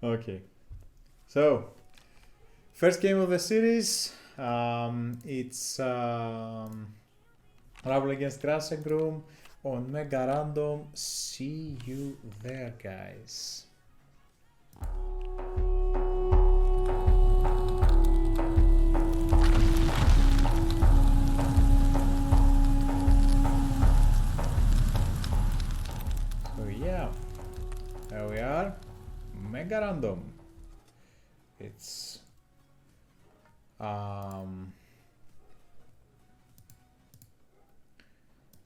Okay, so first game of the series, it's RAPL against Grassengroom on Mega Random. See you there, guys. So yeah, here we are, Mega Random. It's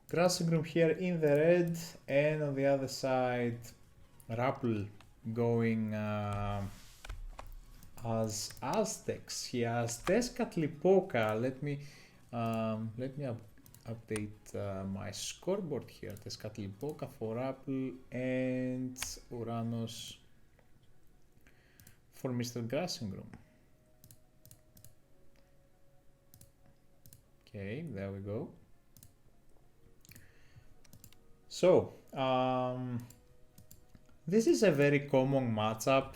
Grassengroom here in the red, and on the other side, RAPL going as Aztecs. He has Tezcatlipoca. Let me update my scoreboard here. Tezcatlipoca for RAPL and Uranos for Mr. Grassengroom. Okay, there we go. So, this is a very common matchup.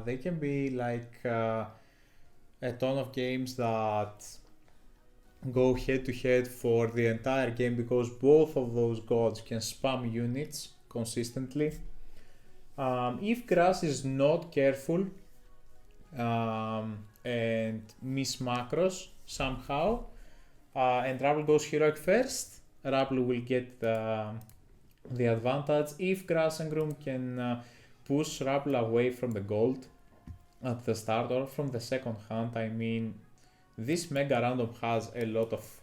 They can be like a ton of games that go head to head for the entire game because both of those gods can spam units consistently. If Grass is not careful and miss macros somehow, and RAPL goes heroic first, RAPL will get the advantage. If Grassengroom can push RAPL away from the gold at the start or from the second hand, I mean, this Mega Random has a lot of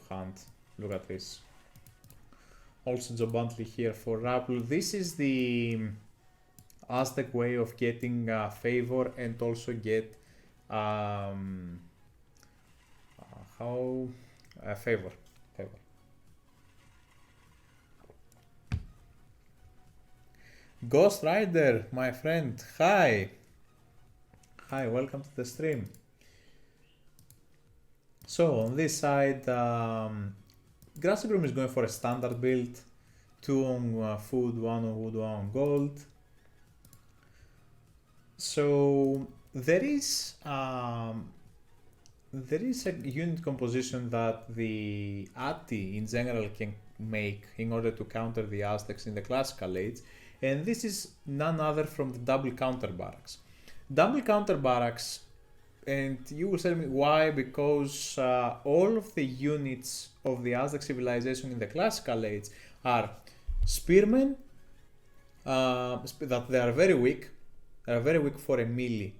hand. Look at this. Also Jobantley here for RAPL. This is the Aztec way of getting favor and also get favor. Ghost Rider, my friend, hi, welcome to the stream. So on this side, Grassengroom is going for a standard build, 2 on food, 1 on wood, 1 on gold. So there is a unit composition that the Ati in general can make in order to counter the Aztecs in the classical age, and this is none other from the double counter barracks. Double counter barracks, and you will tell me why, because all of the units of the Aztec civilization in the classical age are spearmen, that they are very weak. They are very weak for a melee,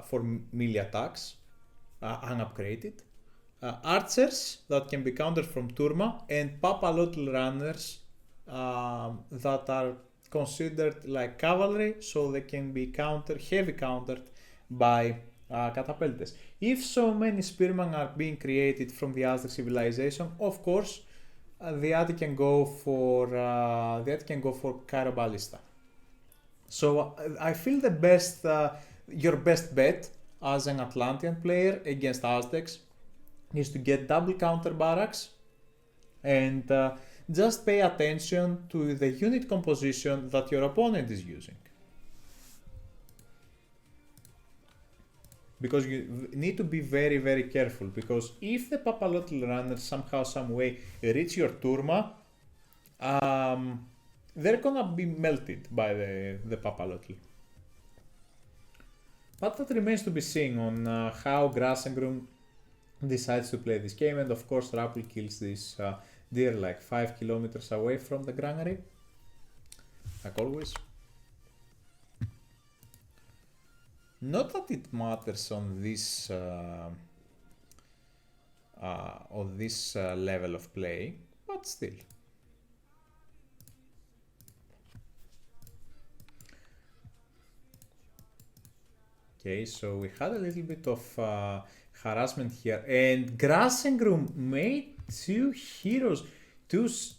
for melee attacks, unupgraded. Archers that can be countered from Turma, and Papalotl runners that are considered like cavalry, so they can be heavy countered by catapultes. If so many spearmen are being created from the Aztec civilization, of course, the Ati can go for Cairo Ballista. So I feel your best bet as an Atlantean player against Aztecs is to get double counter barracks and just pay attention to the unit composition that your opponent is using. Because you need to be very, very careful, because if the Papalotl runners somehow, some way reach your Turma, they're gonna be melted by the Papalotl. But that remains to be seen on how Grassengroom decides to play this game, and of course RAPL kills this deer like 5 kilometers away from the granary, like always. Not that it matters on this level of play, but still. Okay, so we had a little bit of harassment here, and Grassengroom made two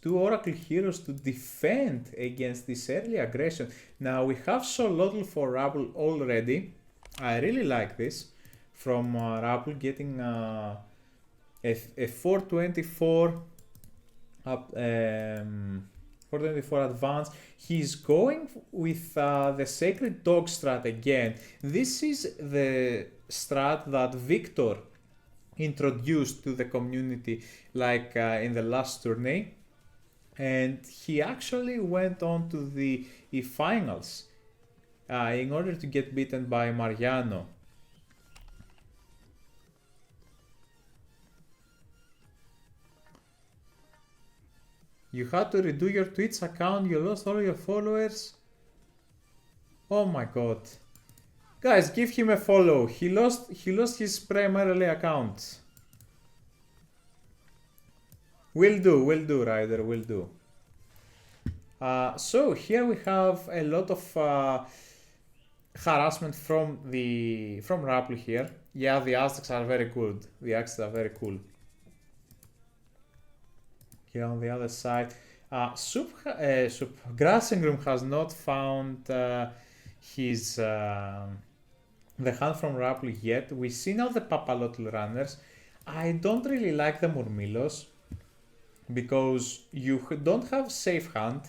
Oracle heroes to defend against this early aggression. Now we have Solotl for RAPL already. I really like this from RAPL, getting a 424 up 424 advance. He's going with the Sacred Dog strat again. This is the strat that Victor introduced to the community like in the last tourney, and he actually went on to the finals in order to get beaten by Mariano. You had to redo your Twitch account, you lost all your followers. Oh my god. Guys, give him a follow. He lost his primarily account. Will do, Ryder, will do. So here we have a lot of harassment from RAPL here. Yeah, the Aztecs are very good. The Aztecs are very cool. Here on the other side, Grassengroom has not found his the hand from RAPL yet. We see now the Papalotl runners. I don't really like the Murmilos because you don't have safe hand.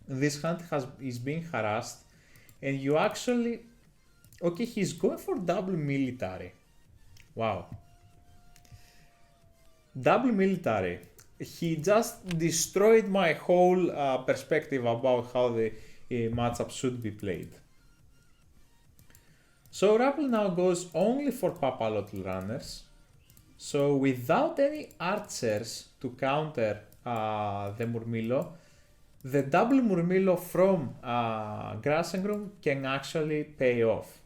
This hand is being harassed, and you actually okay. He's going for double military. Wow, double military. He just destroyed my whole perspective about how the matchup should be played. So RAPL now goes only for Papalotl runners. So without any archers to counter the Murmilo, the double Murmilo from Grassengroom can actually pay off.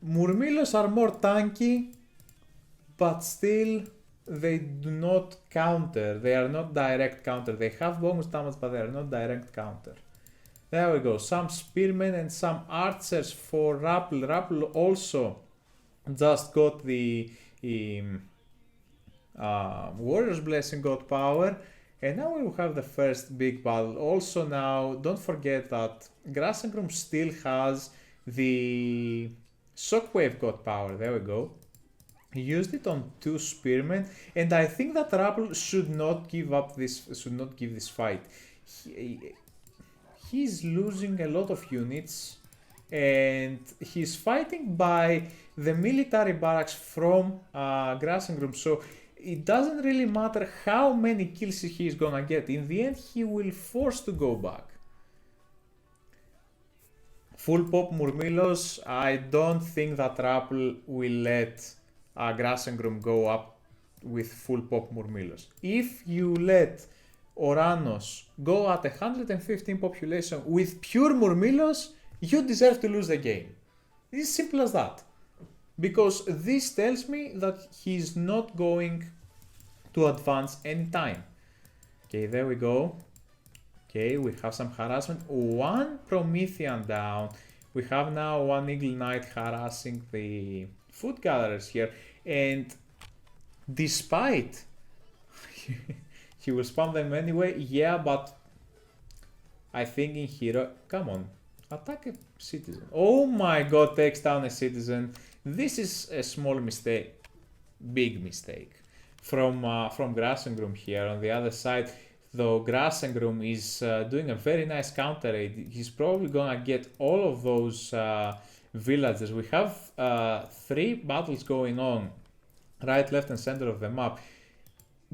Murmilos are more tanky, but still they do not counter. They are not direct counter. They have bonus damage, but they are not direct counter. There we go. Some spearmen and some archers for RAPL. RAPL also just got the Warrior's Blessing, got power. And now we will have the first big battle. Also now, don't forget that Grassengroom still has the Shockwave got power. There we go. He used it on 2 spearmen, and I think that RAPL should not give this fight. He's losing a lot of units, and he's fighting by the military barracks from Grassengroom, so it doesn't really matter how many kills he's gonna get. In the end, he will force to go back. Full pop Murmilos, I don't think that RAPL will let Grassengroom go up with full pop Murmilos. If you let Oranos go at 115 population with pure Murmilos, you deserve to lose the game. It's simple as that. Because this tells me that he's not going to advance anytime. Okay, there we go. Okay, we have some harassment. 1 Promethean down. We have now 1 Eagle Knight harassing the food gatherers here, and despite he will spam them anyway. Yeah, but I think in hero, come on, attack a citizen. Oh my god, takes down a citizen. This is a small mistake, big mistake from Grassengroom here. On the other side, though, Grassengroom is doing a very nice counter raid. He's probably gonna get all of those villagers. We have 3 battles going on, right, left, and center of the map.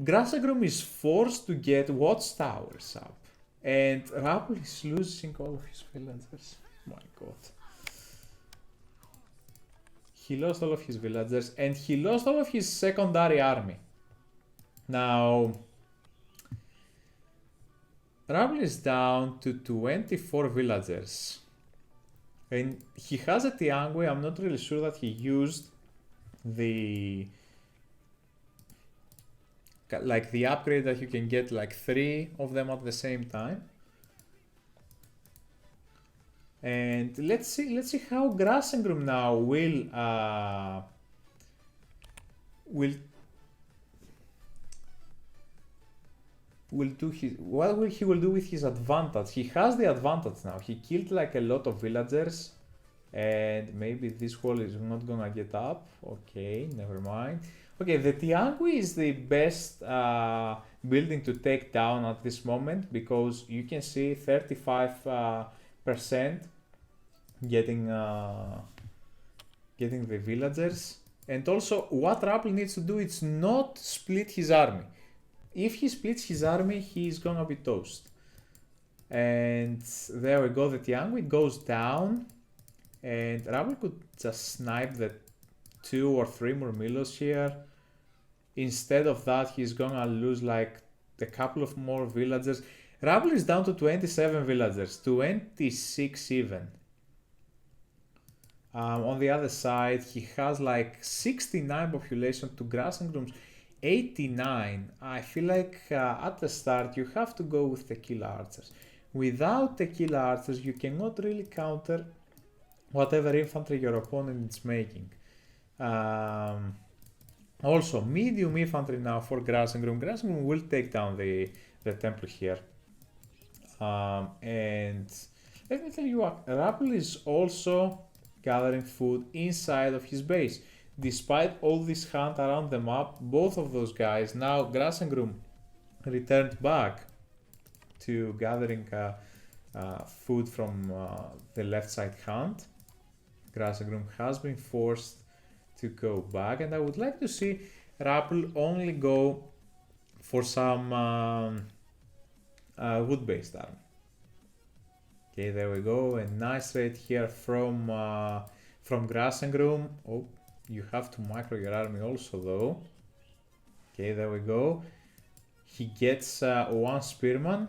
Grassengroom is forced to get watchtowers up, and RAPL is losing all of his villagers. My god. He lost all of his villagers, and he lost all of his secondary army. Now, RAPL is down to 24 villagers. And he has a Tiangui. I'm not really sure that he used the upgrade that you can get like 3 of them at the same time. And let's see how Grassengroom now will do his, what he will do with his advantage. He has the advantage now. He killed like a lot of villagers, And maybe this wall is not gonna get up. Okay, never mind. Okay, the Tiangui is the best building to take down at this moment, because you can see 35% getting the villagers. And also, what RotG needs to do is not split his army. If he splits his army, he's gonna be toast. And there we go, the Tiangui goes down, and RotG could just snipe the 2 or 3 more Milos here. Instead of that, he's gonna lose like a couple of more villagers. RotG is down to 27 villagers, 26 even. On the other side, he has like 69 population to Grassengroom's 89. I feel like at the start you have to go with tequila archers. Without tequila archers, you cannot really counter whatever infantry your opponent is making. Also, medium infantry now for Grassengroom. Grassengroom will take down the temple here. And let me tell you what, RotG is also gathering food inside of his base. Despite all this hunt around the map, both of those guys, now Grassengroom returned back to gathering food from the left side hunt. Grassengroom has been forced to go back, and I would like to see RotG only go for some wood-based army. Okay, there we go, a nice raid here from Grassengroom. Oh, you have to micro your army also though. Okay, there we go. He gets 1 spearman.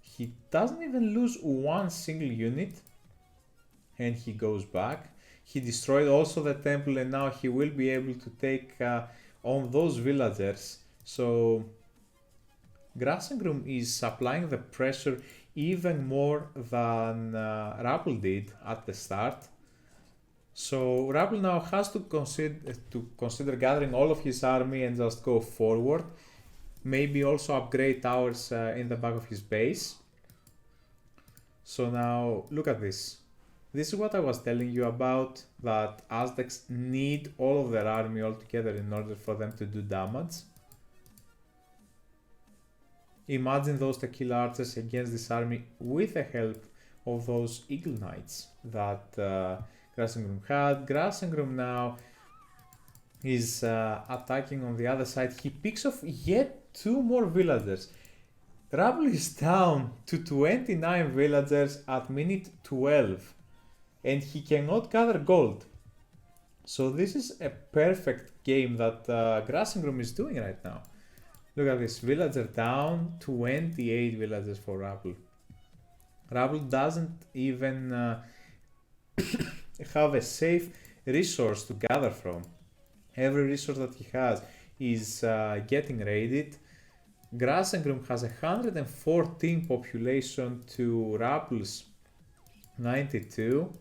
He doesn't even lose 1 single unit, and he goes back. He destroyed also the temple, and now he will be able to take on those villagers. So Grassengroom is applying the pressure even more than RotG did at the start. So RotG now has to consider gathering all of his army and just go forward. Maybe also upgrade towers in the back of his base. So now look at this. This is what I was telling you about, that Aztecs need all of their army all together in order for them to do damage. Imagine those tequila archers against this army with the help of those eagle knights that Grassengroom had. Grassengroom now is attacking on the other side. He picks off yet 2 more villagers. RotG is down to 29 villagers at minute 12, and he cannot gather gold. So this is a perfect game that Grassengroom is doing right now. Look at this, villager down, 28 villagers for RotG. RotG doesn't even have a safe resource to gather from. Every resource that he has is getting raided. Grassengroom has 114 population to RotG's 92.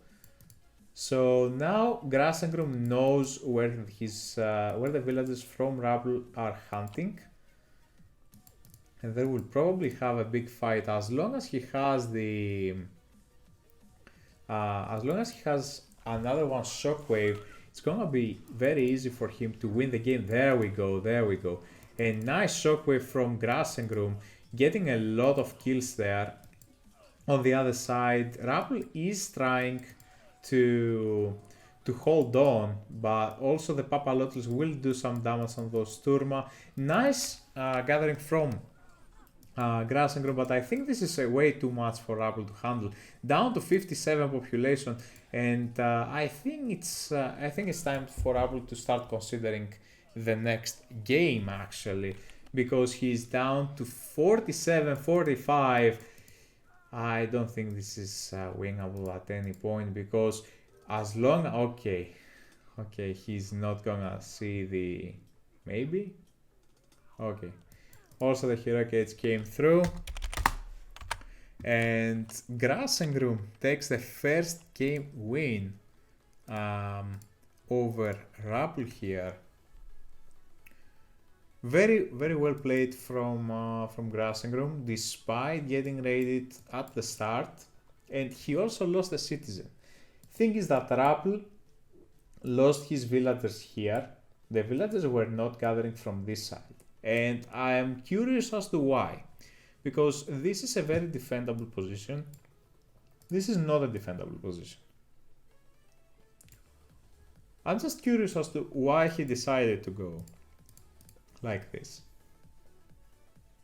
So now Grassengroom knows where the villagers from RotG are hunting. And they will probably have a big fight as long as he has another one shockwave. It's gonna be very easy for him to win the game. There we go, there we go. A nice shockwave from Grassengroom, getting a lot of kills there. On the other side, RotG is trying to hold on, but also the Papalotls will do some damage on those Turma. Nice gathering from Grassengroom, but I think this is way too much for RotG to handle. Down to 57 population, and I think it's time for RotG to start considering the next game actually, because he's down to 47, 45. I don't think this is winnable at any point, because as long okay, he's not gonna see the maybe. Okay. Also, the Hurricanes came through, and Grassengroom takes the first game win over RotG here. Very, very well played from Grassengroom, despite getting raided at the start, and he also lost a citizen. thing is that ThεRapl lost his villagers here. The villagers were not gathering from this side. And I am curious as to why. Because this is a very defendable position. This is not a defendable position. I'm just curious as to why he decided to go like this.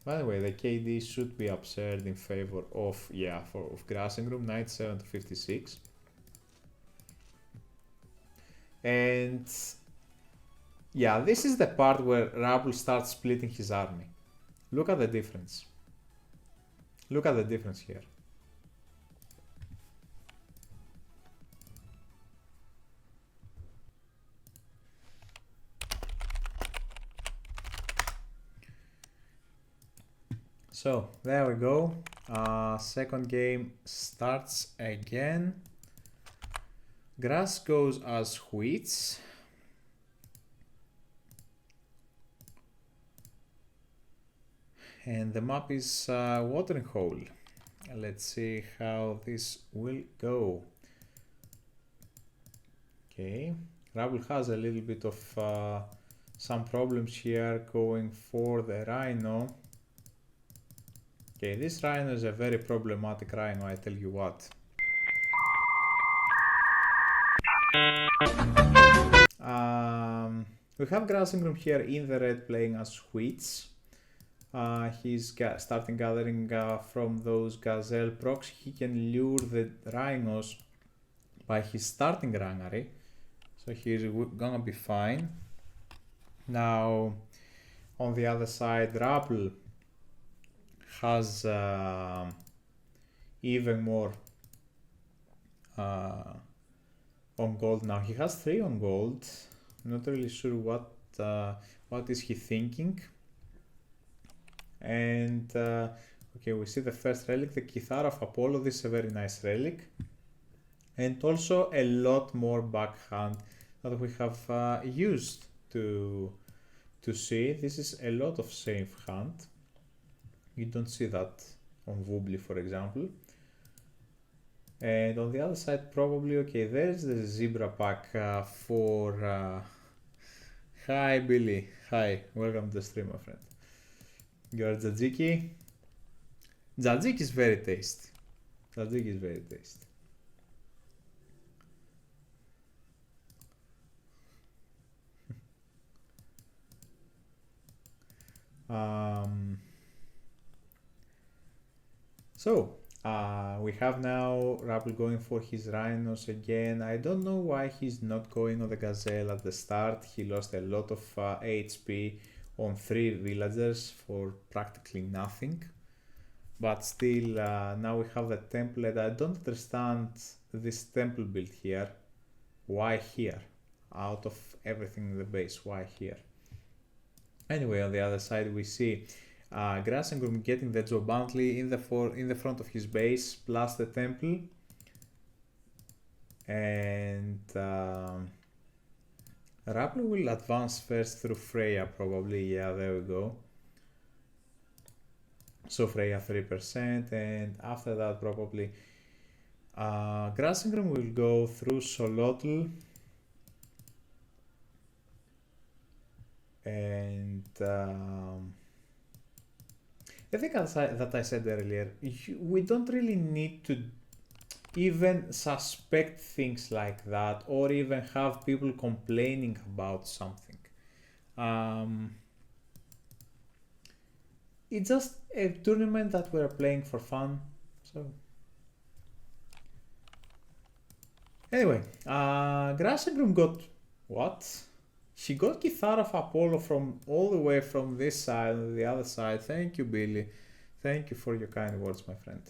By the way, the KD should be absurd in favor of, of Grassengroom, 97 to 56. And yeah, this is the part where RotG starts splitting his army. Look at the difference. Look at the difference here. So there we go. Second game starts again. Grass goes as wheats. And the map is watering hole. Let's see how this will go. Okay, RotG has a little bit of some problems here going for the rhino. Okay, this rhino is a very problematic rhino, I tell you what. We have Grassengroom here in the red playing as wheats. He's starting gathering from those gazelle procs. He can lure the rhinos by his starting granary, so he's gonna be fine. Now, on the other side, RotG has even more on gold now. He has 3 on gold. Not really sure what is he thinking. And okay, we see the first relic, the Guitar of Apollo. This is a very nice relic, and also a lot more backhand that we have used to see. This is a lot of safe hand. You don't see that on Voobly, for example. And on the other side, probably, okay, there's the zebra pack for... Hi, Billy. Hi, welcome to the stream, my friend. You're tzatziki. Tzatziki is very tasty. Tzatziki is very tasty. So, we have now RotG going for his rhinos again. I don't know why he's not going on the gazelle at the start. He lost a lot of HP on 3 villagers for practically nothing. But still, now we have the template. I don't understand this temple build here. Why here? Out of everything in the base, why here? Anyway, on the other side we see Grassengroom getting the Joe Bentley in the front of his base, plus the temple. And RotG will advance first through Freya, probably. Yeah, there we go. So Freya 3%, and after that probably Grassengroom will go through Solotl. And I think that I said earlier, we don't really need to even suspect things like that, or even have people complaining about something. It's just a tournament that we're playing for fun. So anyway, Grassengroom got what? She got Guitar of Apollo from all the way from this side and the other side. Thank you, Billy. Thank you for your kind words, my friend.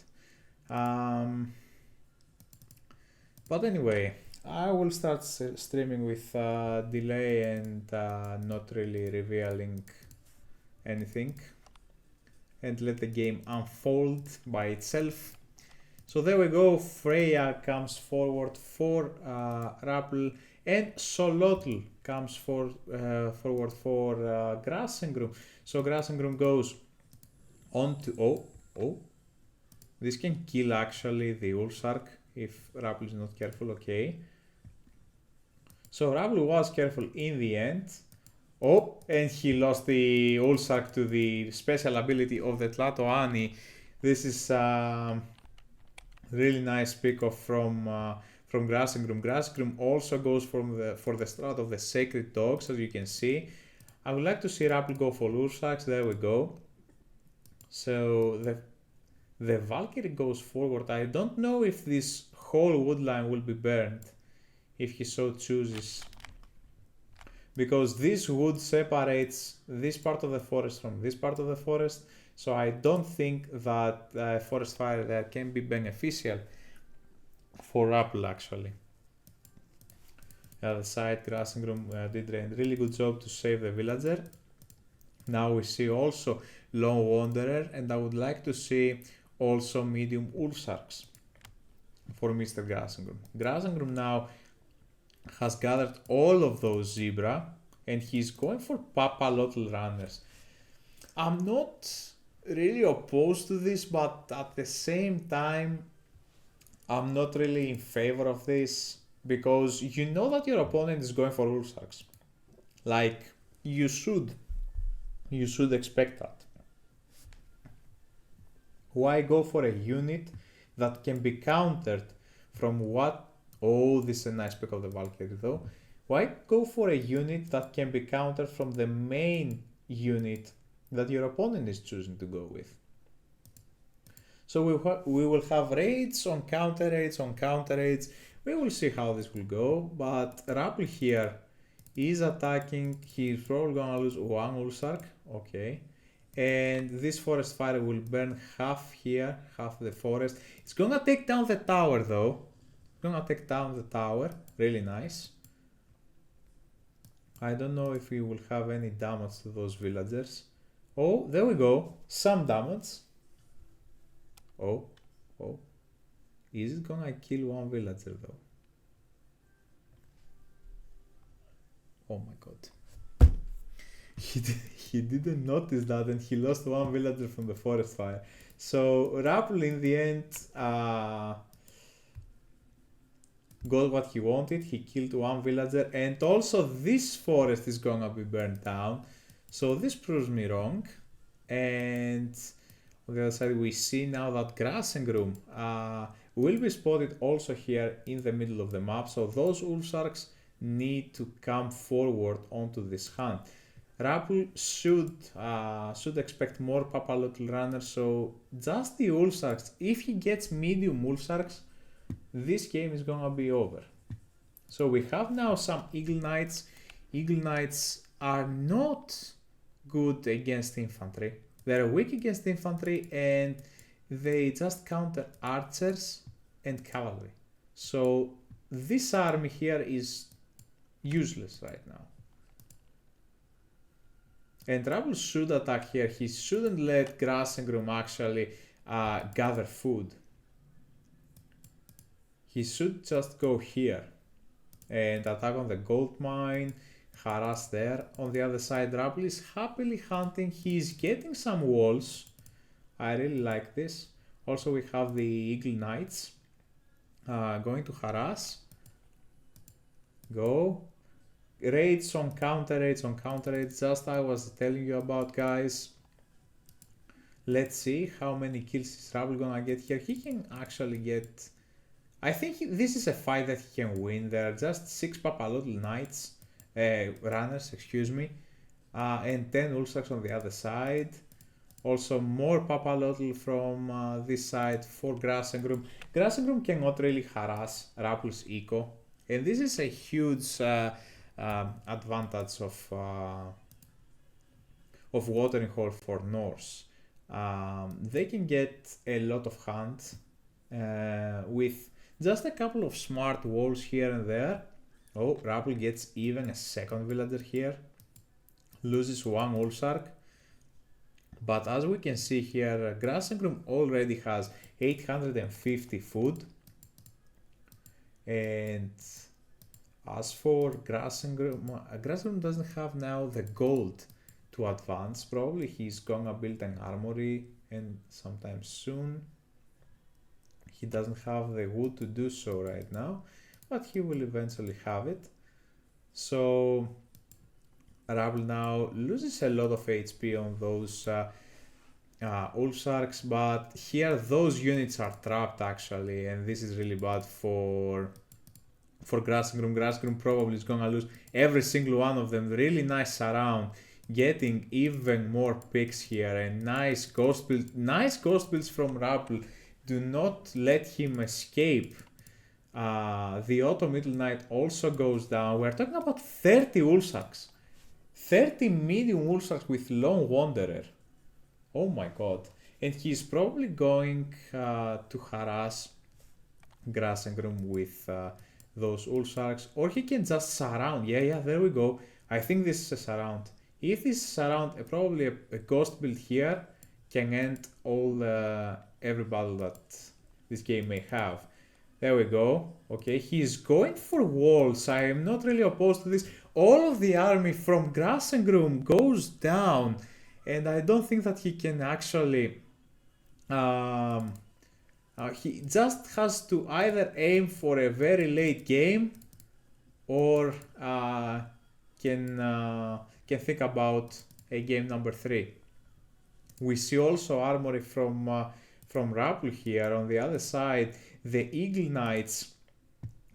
But anyway, I will start streaming with delay and not really revealing anything, and let the game unfold by itself. So there we go. Freya comes forward for RotG, and Solotl comes forward for Grassengroom. So Grassengroom goes on to... Oh, this can kill actually the Ulfsark if RAPL is not careful. Okay. So RAPL was careful in the end. Oh, and he lost the Ulsark to the special ability of the Tlatoani. This is really nice pick off from Grassengroom. Grassengroom also goes for the strat of the Sacred Dogs, as you can see. I would like to see RAPL go for Ulsarks. There we go. So the Valkyrie goes forward. I don't know if this whole woodline will be burned if he so chooses, because this wood separates this part of the forest from this part of the forest, so I don't think that forest fire there can be beneficial for RAPL actually. The other side, Grassengroom did a really good job to save the villager. Now we see also Lone Wanderer, and I would like to see also medium Ulsarks for Mr. Grassengroom. Grassengroom now has gathered all of those zebra, and he's going for Papalotl runners. I'm not really opposed to this, but at the same time I'm not really in favor of this, because you know that your opponent is going for Ulsarks. Like, you should expect that. Why go for a unit that can be countered from what? Oh, this is a nice pick of the Valkyrie though. Why go for a unit that can be countered from the main unit that your opponent is choosing to go with? So we will have raids on counter raids on counter raids. We will see how this will go, but RAPL here is attacking. He's probably gonna lose one Ulsark, okay. And this forest fire will burn half here, half the forest. It's gonna take down the tower though. Gonna take down the tower, really nice. I don't know if we will have any damage to those villagers. Oh, there we go, some damage. Oh, is it gonna kill one villager though? Oh my god. He didn't notice that, and he lost one villager from the forest fire. So RAPL in the end got what he wanted. He killed one villager, and also this forest is gonna be burned down, so this proves me wrong. And on the other side we see now that Grassengroom will be spotted also here in the middle of the map, so those Ulsarks need to come forward onto this hunt. RAPL should expect more Papalotl runners, so just the Ulsarks. If he gets medium Ulsarks, this game is gonna be over. So we have now some Eagle Knights. Eagle Knights are not good against infantry. They're weak against infantry, and they just counter archers and cavalry. So this army here is useless right now. And RAPL should attack here. He shouldn't let Grassengroom actually gather food. He should just go here and attack on the gold mine, harass there. On the other side, RAPL is happily hunting. He's getting some walls. I really like this. Also, we have the Eagle Knights going to harass. Go. Raids on counter raids on counter raids, just I was telling you about, guys. Let's see how many kills is RAPL gonna get here. He can actually get, I think this is a fight that he can win. There are just 6 Papalotl Knights, runners, excuse me, and 10 Ulsarks on the other side. Also more Papalotl from this side for Grassengroom. Grassengroom cannot really harass RAPL's eco, and this is a huge advantage of watering hole for Norse. They can get a lot of hunt with just a couple of smart walls here and there. Oh, RAPL gets even a second villager here, loses one Ulsark. But as we can see here, Grassengroom already has 850 food. And as for Grassengroom, Grassengroom doesn't have now the gold to advance. Probably he's gonna build an armory and sometime soon He doesn't have the wood to do so right now, but he will eventually have it. So RotG now loses a lot of HP on those Ulfsarks, but here those units are trapped actually, and this is really bad for Grassengroom. Grassengroom probably is gonna lose every single one of them. Really nice surround, getting even more picks here, and nice ghost builds from RotG. Do not let him escape. The Auto Middle Knight also goes down. We're talking about 30 Ulfsarks. 30 medium Ulfsarks with Lone Wanderer. Oh my god. And he's probably going to harass Grassengroom with those Ulfsarks. Or he can just surround. Yeah, there we go. I think this is a surround. If this is a surround, probably a ghost build here can end every battle that this game may have. There we go. Okay, he's going for walls. I am not really opposed to this. All of the army from Grassengroom goes down, and I don't think that he can actually... he just has to either aim for a very late game or can think about a game number 3. We see also armory from RotG here. On the other side, the Eagle Knights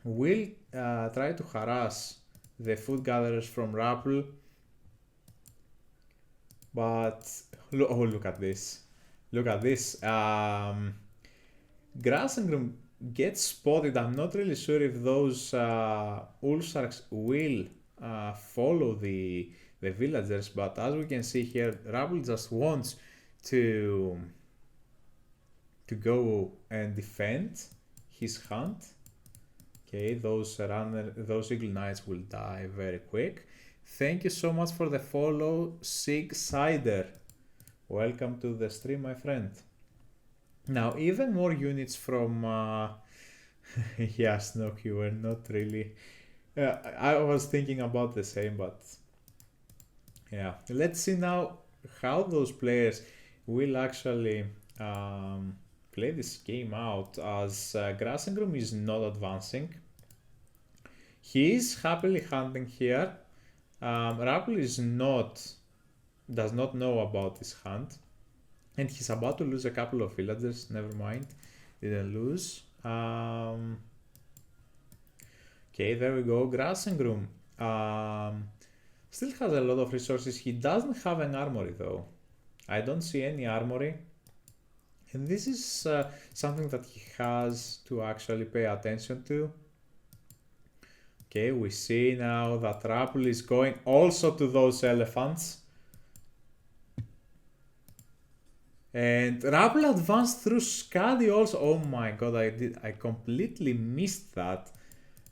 will try to harass the Food Gatherers from RotG. But look at this. Look at this. Grassengroom gets spotted. I'm not really sure if those Ulfsarks will follow the villagers, but as we can see here, RotG just wants to go and defend his hunt. Okay, those Eagle Knights will die very quick. Thank you so much for the follow, Sig Cider. Welcome to the stream, my friend. Now, even more units from... yeah, Snook, you were not really... I was thinking about the same, but... yeah, let's see now how those players will actually play this game out, as Grassengroom is not advancing. He is happily hunting here. RotG does not know about this hunt, and he's about to lose a couple of villagers. Never mind, didn't lose. Okay, there we go. Grassengroom still has a lot of resources. He doesn't have an armory though. I don't see any armory, and this is something that he has to actually pay attention to. Okay, we see now that RotG is going also to those elephants. And RotG advanced through Skadi also. Oh my god, I completely missed that.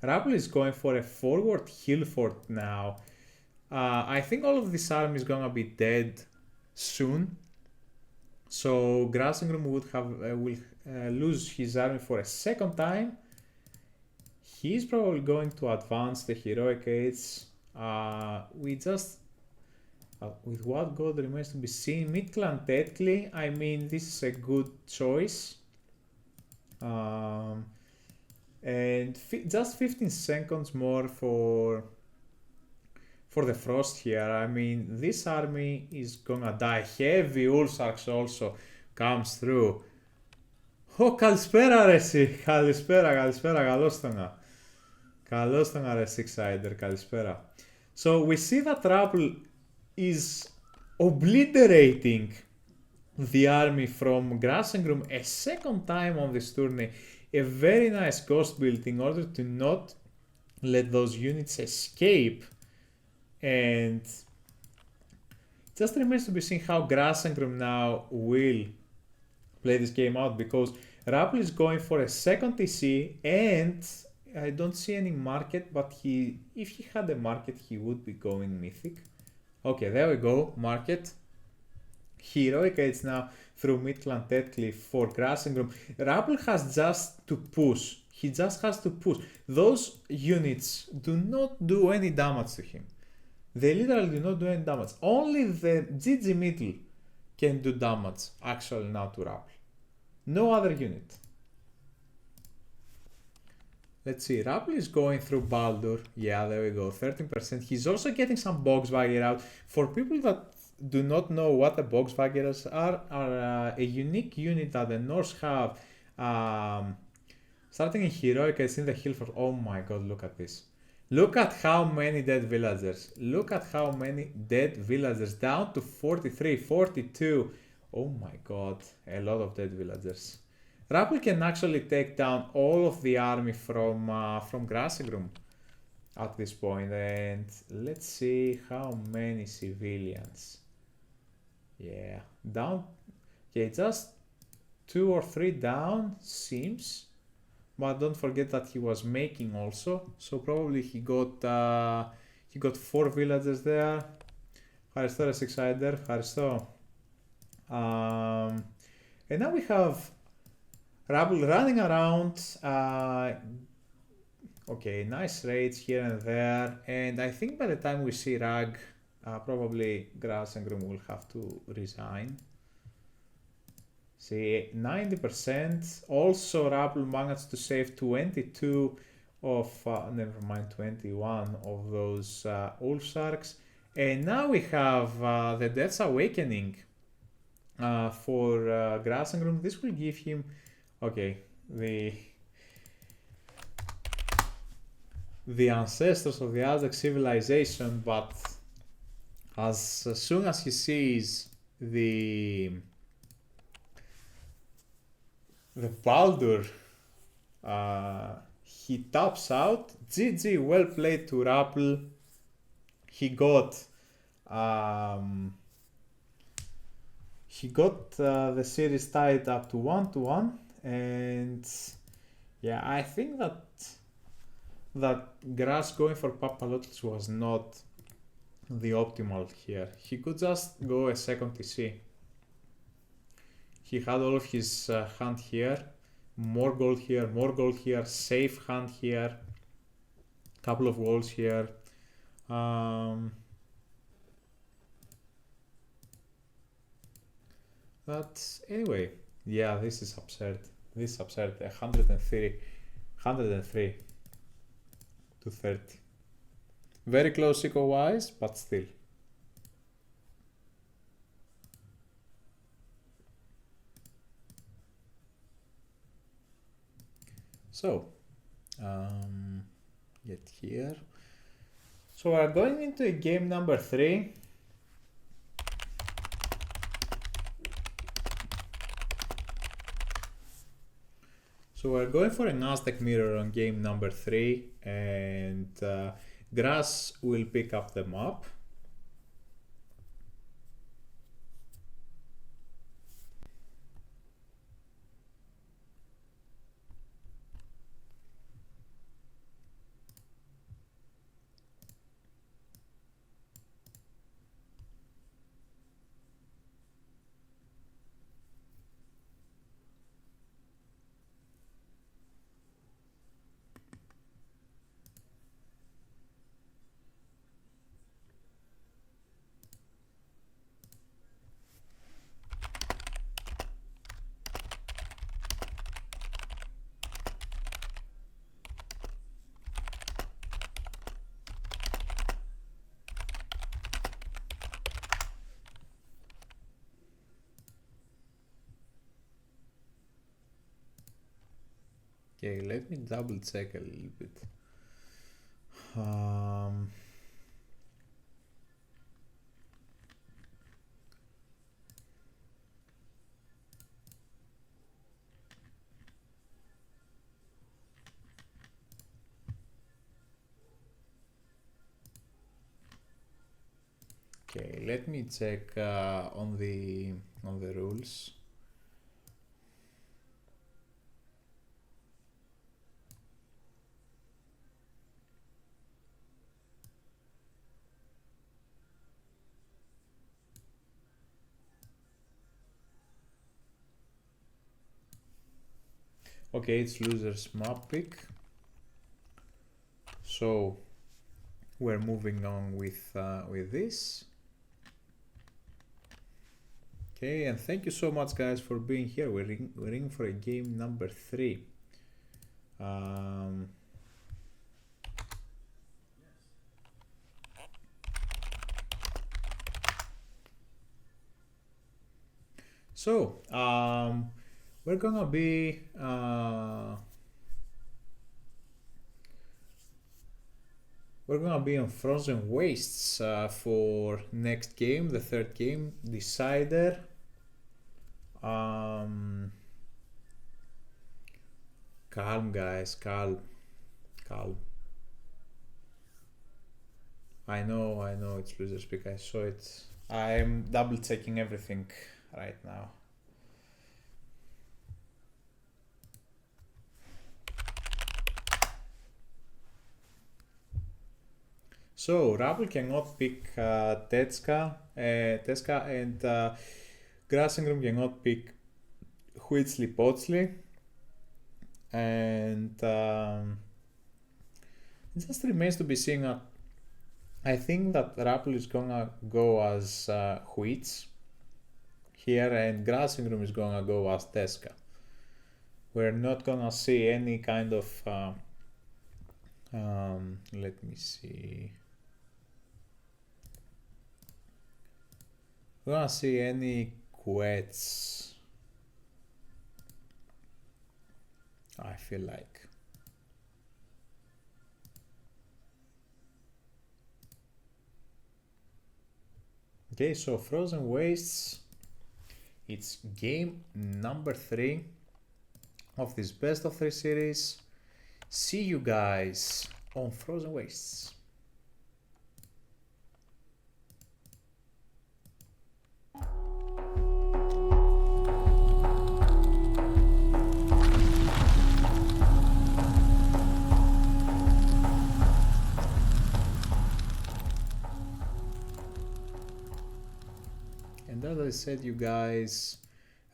RotG is going for a forward hill fort now. I think all of this army is gonna be dead soon. So Grassengroom will lose his army for a second time. He's probably going to advance the Heroic Age. With what god remains to be seen. Mid-clan Tetley, I mean, this is a good choice. And just 15 seconds more for the Frost here. I mean, this army is gonna die. Heavy Ulfsarks also comes through. Καλησπέρα ρε εσύ. Καλησπέρα, καλώς τον ρε Six-Sider, καλησπέρα. So we see that RotG is obliterating the army from Grassengroom a second time on this tourney. A very nice ghost build in order to not let those units escape. And it just remains to be seen how Grassengroom now will play this game out, because RotG is going for a second TC, and I don't see any market, but if he had a market, he would be going mythic. Okay, there we go, market. Heroic Age now through Mid-Clan Tetley for Grassengroom. RotG has just to push. He just has to push. Those units do not do any damage to him. They literally do not do any damage. Only the GG middle can do damage actually now to RotG. No other unit. Let's see, RAPL is going through Baldur. Yeah, there we go, 13%. He's also getting some Boxvagger out. For people that do not know what the Boxvaggers are a unique unit that the Norse have. Starting in Heroic, it's in the hill for... Oh my god, look at this. Look at how many dead villagers. Look at how many dead villagers. Down to 43, 42. Oh my god, a lot of dead villagers. RAPL can actually take down all of the army from Grassengroom at this point. And let's see how many civilians. Yeah, down. Okay, just 2 or 3 down, seems. But don't forget that he was making also. So probably he got 4 villagers there. Ευχαριστώ ρε Six-Sider, ευχαριστώ. And now we have RAPL running around. Okay, nice raids here and there. And I think by the time we see RAG, probably Grassengroom will have to resign. See, 90%. Also, RAPL managed to save 22 of, never mind, 21 of those Wolf Sharks. And now we have the Death's Awakening for Grassengroom. This will give him, okay, the ancestors of the Aztec civilization, but as soon as he sees the Baldur, he taps out. GG, well played to RAPL. He got the series tied up to 1-1, and yeah, I think that Grass going for Papalotlis was not the optimal here. He could just go a second TC. He had all of his hand here, more gold here, safe hand here, couple of walls here. But anyway, yeah, this is absurd. This is absurd. 103 to 30. Very close eco-wise, but still. So, get here. So we're going into a game number 3. So we're going for an Aztec mirror on game number 3, and Grass will pick up the map. Okay, let me double check a little bit. Okay, let me check on the rules. Okay, it's loser's map pick. So we're moving on with this. Okay, and thank you so much, guys, for being here. We're in for a game number 3. So, we're gonna be on Frozen Wastes for next game, the third game, Decider. Calm, guys, calm. I know it's loser speak. I saw it. I'm double checking everything right now. So RotG cannot pick Teska and Grassengroom cannot pick Huitzli Potzli, and it just remains to be seen. I think that ThεRapl is gonna go as Huitz here, and Grassengroom is gonna go as Teska. We're not gonna see any kind of let me see. We're gonna see any quets. I feel like. Okay, so Frozen Wastes, it's game number 3 of this best of 3 series. See you guys on Frozen Wastes. And as I said, you guys,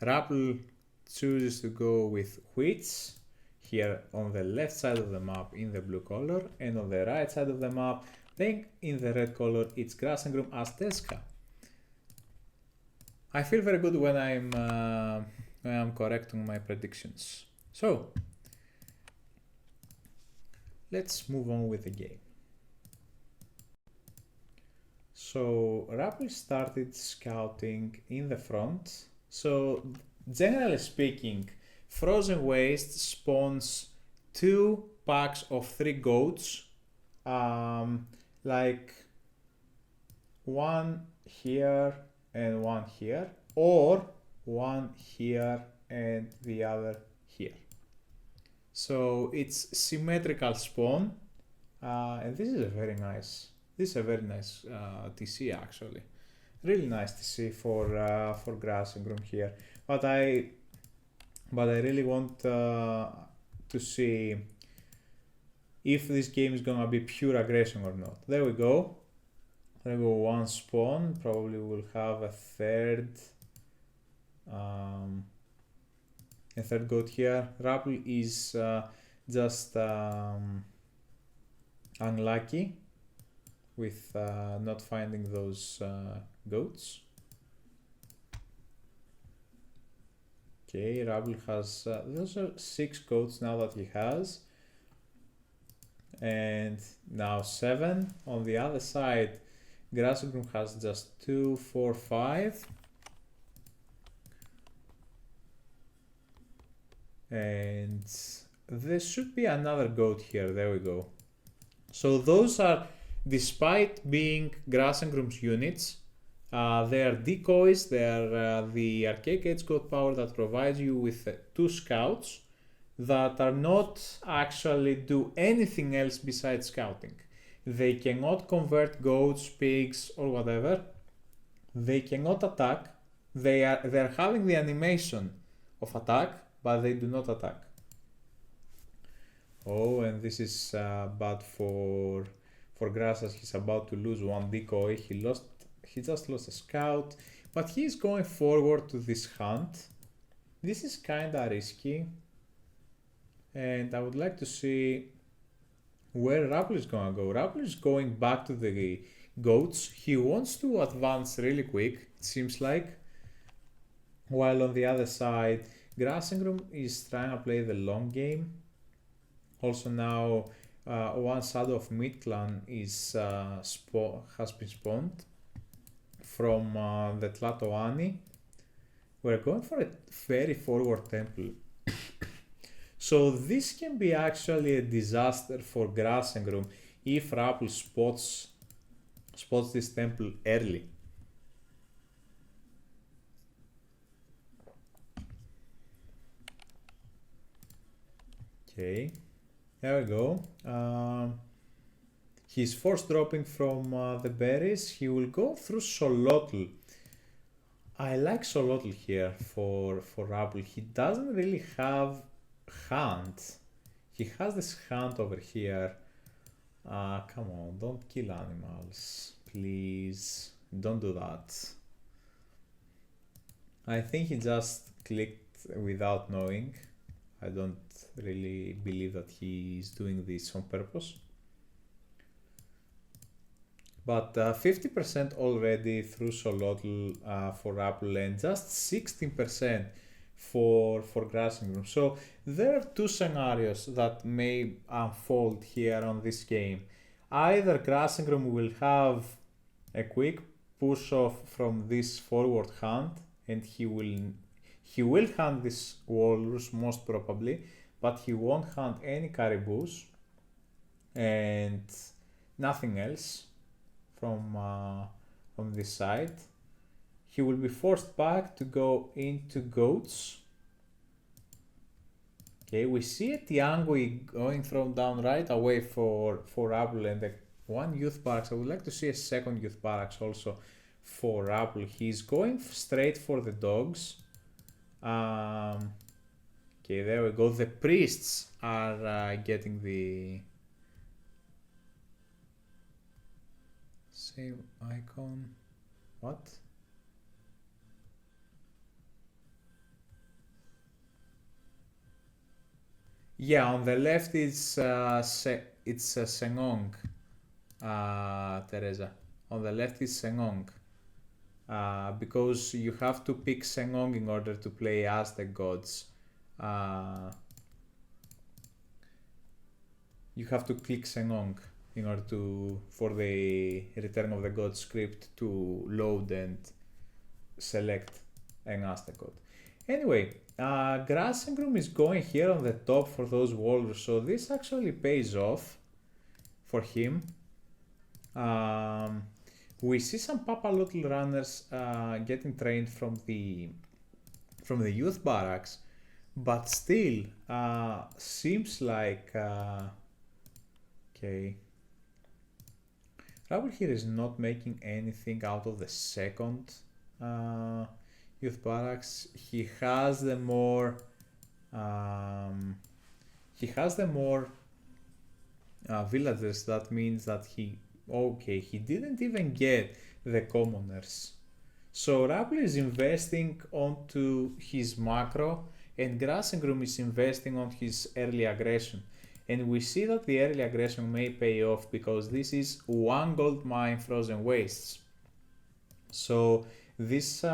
RotG chooses to go with Huitz here on the left side of the map in the blue color, and on the right side of the map, playing in the red color, it's Grassengroom as Teska. I feel very good when I'm correct on my predictions. So let's move on with the game. So RotG started scouting in the front. So generally speaking, Frozen Waste spawns 2 packs of 3 goats, like one here and one here, or one here and the other here. So it's symmetrical spawn, and this is a very nice TC actually. Really nice TC for Grassengroom here. But I really want to see if this game is gonna be pure aggression or not. There we go. There we go, one spawn. Probably we'll have a third goat here. RotG is just unlucky with not finding those goats. Okay, RotG has, those are 6 goats now that he has. And now 7. On the other side, Grassengroom has just 2, 4, 5. And there should be another goat here, there we go. So those are, despite being Grassengroom's units, they are decoys, they are the Archaic Age God power that provides you with 2 scouts that are not actually do anything else besides scouting. They cannot convert goats, pigs, or whatever. They cannot attack. They are having the animation of attack, but they do not attack. Oh, and this is bad for Grass, as he's about to lose 1 decoy. He just lost a scout, but he is going forward to this hunt. This is kinda risky, and I would like to see where RotG is gonna go. RotG is going back to the goats. He wants to advance really quick, it seems like, while on the other side, Grassengroom is trying to play the long game. Also now, one shadow of Mid-Clan is has been spawned from the Tlatoani, We're going for a very forward temple. So this can be actually a disaster for Grassengroom if RAPL spots this temple early. Okay, there we go. He's force dropping from the berries. He will go through Solotl. I like Solotl here for RAPL. He doesn't really have hunt. He has this hunt over here. Come on, don't kill animals. Please, don't do that. I think he just clicked without knowing. I don't really believe that he is doing this on purpose. But 50% already through Solotl for RAPL and just 16% for Grassengroom. So there are two scenarios that may unfold here on this game. Either Grassengroom will have a quick push off from this forward hunt and he will hunt this walrus most probably, but he won't hunt any caribous and nothing else from this side. He will be forced back to go into goats. Okay, we see a Tiangui going thrown down right away for RAPL and one youth barracks. I would like to see a second youth barracks also for RAPL. He's going straight for the dogs. Okay, there we go. The priests are getting the same icon. What? Yeah, on the left is it's Sengong, Teresa. On the left is Sengong, because you have to pick Sengong in order to play Aztec gods. You have to click Sengong in order for the Return of the God script to load and select an Aztec god. Anyway, Grassengroom is going here on the top for those walrus, so this actually pays off for him. We see some Papalotl runners getting trained from the youth barracks, but still seems like okay. RAPL here is not making anything out of the second youth barracks. He has the more villagers. That means that he didn't even get the commoners. So RAPL is investing onto his macro and Grassengroom is investing on his early aggression. And we see that the early aggression may pay off because this is 1 gold mine frozen wastes. So this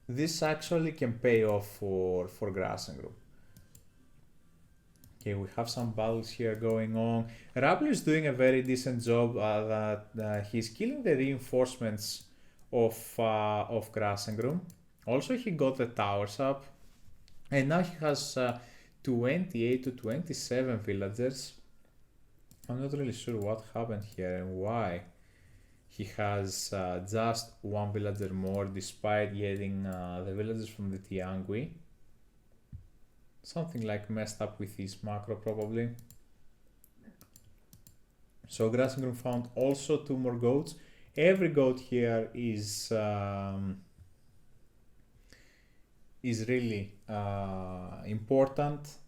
this actually can pay off for Grassengroom. Okay, we have some battles here going on. RAPL is doing a very decent job that he's killing the reinforcements of Grassengroom. Also, he got the towers up, and now he has 28 to 27 villagers. I'm not really sure what happened here and why he has just 1 villager more despite getting the villagers from the Tiangui. Something like messed up with his macro probably. So Grassengroom found also 2 more goats. Every goat here is really important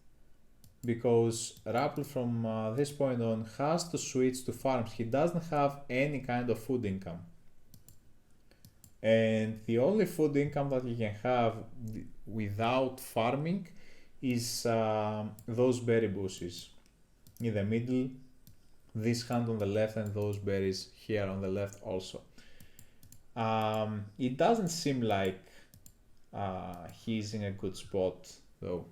because RAPL from this point on has to switch to farms. He doesn't have any kind of food income. And the only food income that he can have without farming is those berry bushes in the middle, this hand on the left, and those berries here on the left also. It doesn't seem like he's in a good spot though.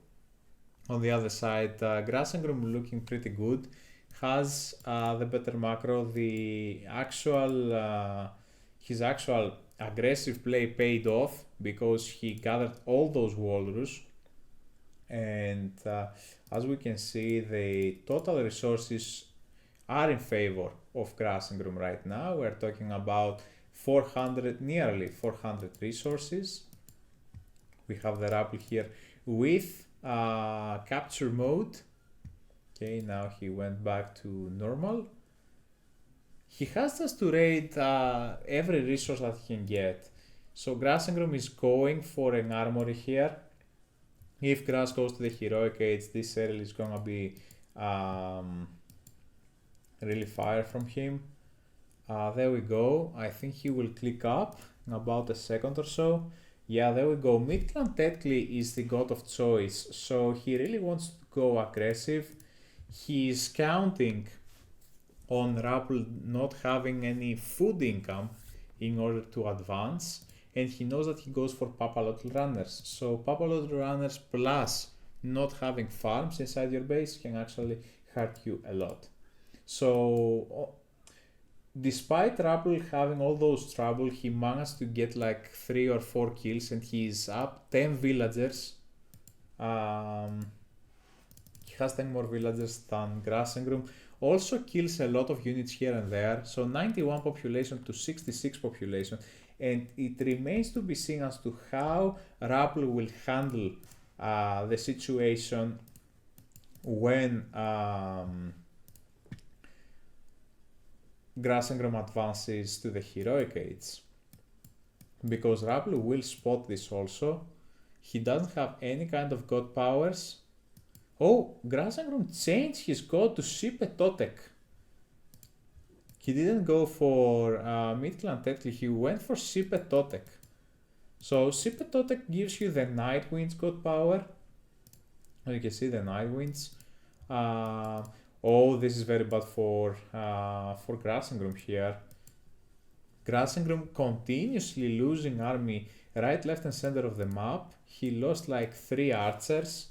On the other side, Grassengroom looking pretty good, has the better macro. The actual his actual aggressive play paid off because he gathered all those walrus, and as we can see, the total resources are in favor of Grassengroom right now. We're talking about 400, nearly 400 resources. We have ThεRapl here with capture mode. Okay, now he went back to normal. He has just to raid every resource that he can get. So Grassengroom is going for an armory here. If Grass goes to the heroic age, this area is gonna be really fire from him. There we go. I think he will click up in about a second or so. Yeah, there we go. Midclan Tetley is the god of choice, so he really wants to go aggressive. He is counting on RAPL not having any food income in order to advance, and he knows that he goes for Papalotl runners. So Papalotl runners plus not having farms inside your base can actually hurt you a lot. So despite RAPL having all those trouble, he managed to get like 3 or 4 kills, and he is up 10 villagers. He has 10 more villagers than Grassengroom. Also kills a lot of units here and there. So 91 population to 66 population. And it remains to be seen as to how RAPL will handle the situation when Grassengroom advances to the heroic age, because RAPL will spot this also. He doesn't have any kind of god powers. Oh, Grassengroom changed his god to Sipetotek. He didn't go for Midclan Tetley, he went for Sipetotek. So Sipetotek gives you the Night Winds god power. You can see the Night Winds. Oh, this is very bad for Grassengroom here. Grassengroom continuously losing army right, left and center of the map. He lost like 3 archers.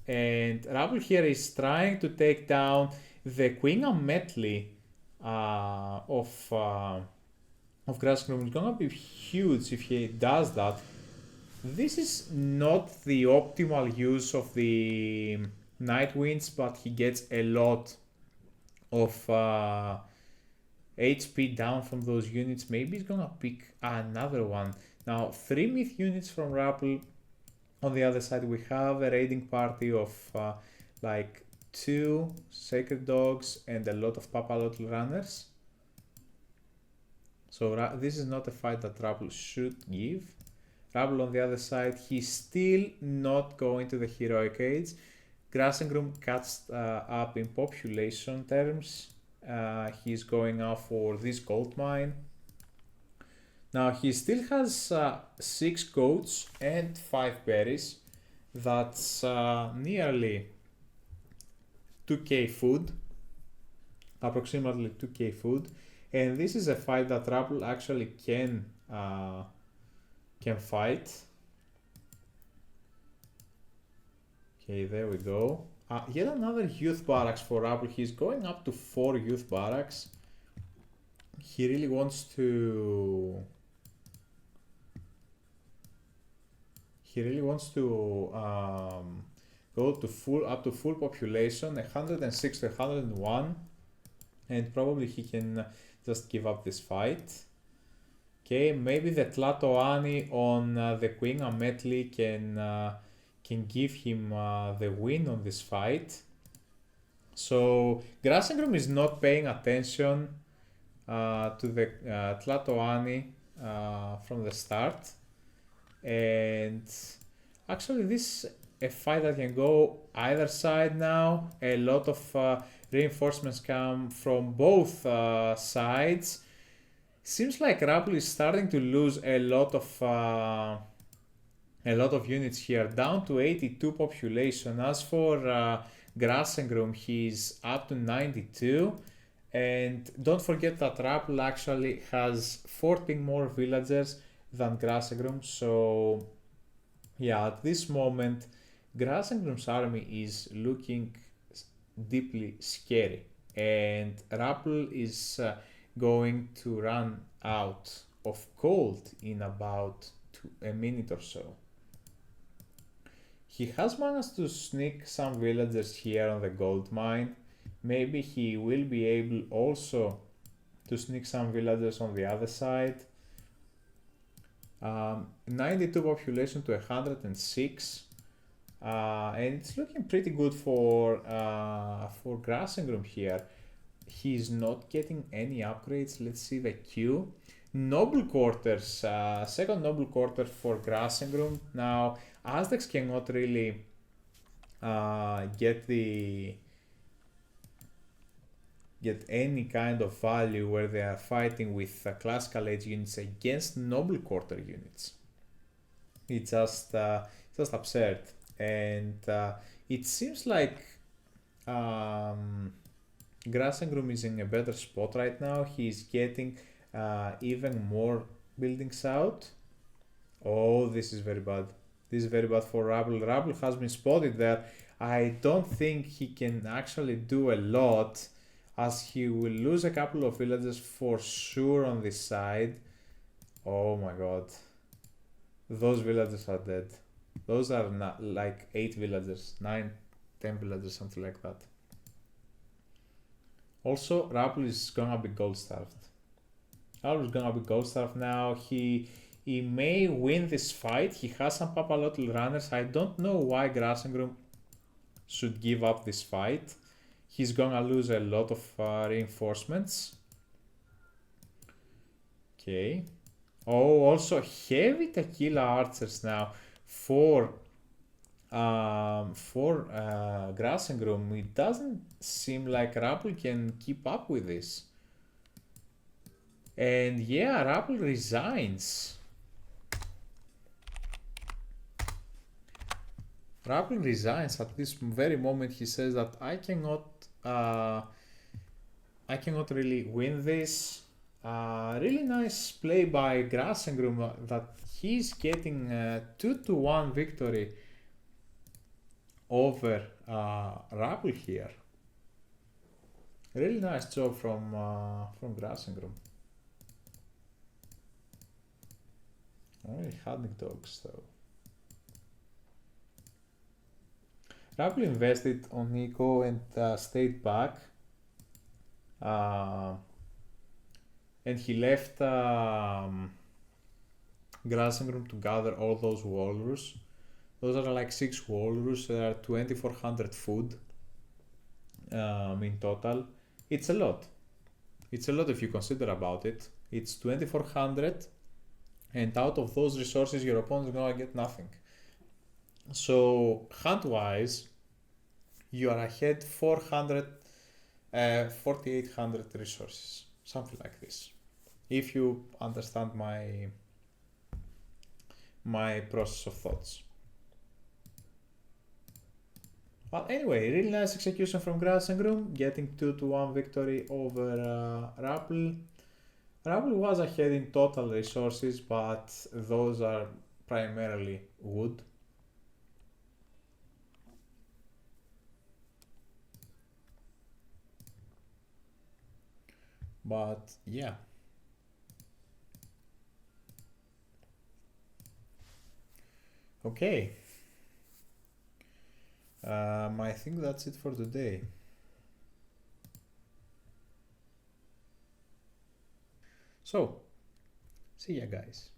And RAPL here is trying to take down the Queen Ametli of Grassengroom. It's gonna be huge if he does that. This is not the optimal use of the Night Winds, but he gets a lot of HP down from those units. Maybe he's gonna pick another one. Now 3 myth units from RAPL. On the other side we have a raiding party of like 2 sacred dogs and a lot of Papalotl runners. So this is not a fight that RAPL should give. RAPL on the other side, he's still not going to the heroic age. Grassengroom catched up in population terms. He's going out for this gold mine. Now he still has 6 goats and 5 berries. That's nearly 2k food, approximately 2k food. And this is a fight that RAPL actually can fight. Okay, there we go. Yet another youth barracks for RAPL. He's going up to 4 youth barracks. He really wants to go to up to full population, 106 to 101, and probably he can just give up this fight. Okay, maybe the Tlatoani on the Queen Ametli can give him the win on this fight. So Grassengroom is not paying attention to the Tlatoani from the start, and actually this is a fight that can go either side now. A lot of reinforcements come from both sides. Seems like RAPL is starting to lose a lot of units here, down to 82 population. As for Grassengroom, he's up to 92. And don't forget that RAPL actually has 14 more villagers than Grassengroom. So yeah, at this moment, Grassengroom's army is looking deeply scary. And RAPL is going to run out of gold in about a minute or so. He has managed to sneak some villagers here on the gold mine. Maybe he will be able also to sneak some villagers on the other side. 92 population to 106. And it's looking pretty good for Grassengroom here. He's not getting any upgrades. Let's see the queue. Noble quarters, second noble quarter for Grassengroom. Now, Aztecs cannot really get any kind of value where they are fighting with classical age units against noble quarter units. It's just absurd, and it seems like Grassengroom is in a better spot right now. He's getting even more buildings out. Oh, this is very bad. This is very bad for RotG. RotG has been spotted there. I don't think he can actually do a lot, as he will lose a couple of villagers for sure on this side. Oh my god. Those villagers are dead. Those are not like 8 villagers, 9, 10 villagers, something like that. Also, RotG is gonna be gold starved. RotG is gonna be gold starved now. He may win this fight. He has some Papalotl runners. I don't know why Grassengroom should give up this fight. He's gonna lose a lot of reinforcements. Okay. Oh, also heavy tequila archers now for Grassengroom. It doesn't seem like RotG can keep up with this. And yeah, RotG resigns. RotG resigns at this very moment. He says that I cannot really win this. Really nice play by Grassengroom that he's getting 2-1 victory over RotG here. Really nice job from Grassengroom. Only hunting dogs though. RotG invested on Nico and stayed back. And he left Grassengroom to gather all those walrus. Those are like 6 walrus. There are 2400 food in total. It's a lot. It's a lot if you consider about it. It's 2400, and out of those resources your opponent is gonna get nothing. So hunt-wise, you are ahead 4800 resources, something like this, if you understand my process of thoughts. But anyway, really nice execution from Grassengroom, getting 2-1 victory over RotG. RotG was ahead in total resources, but those are primarily wood. But yeah. Okay. I think that's it for today. So, see ya guys.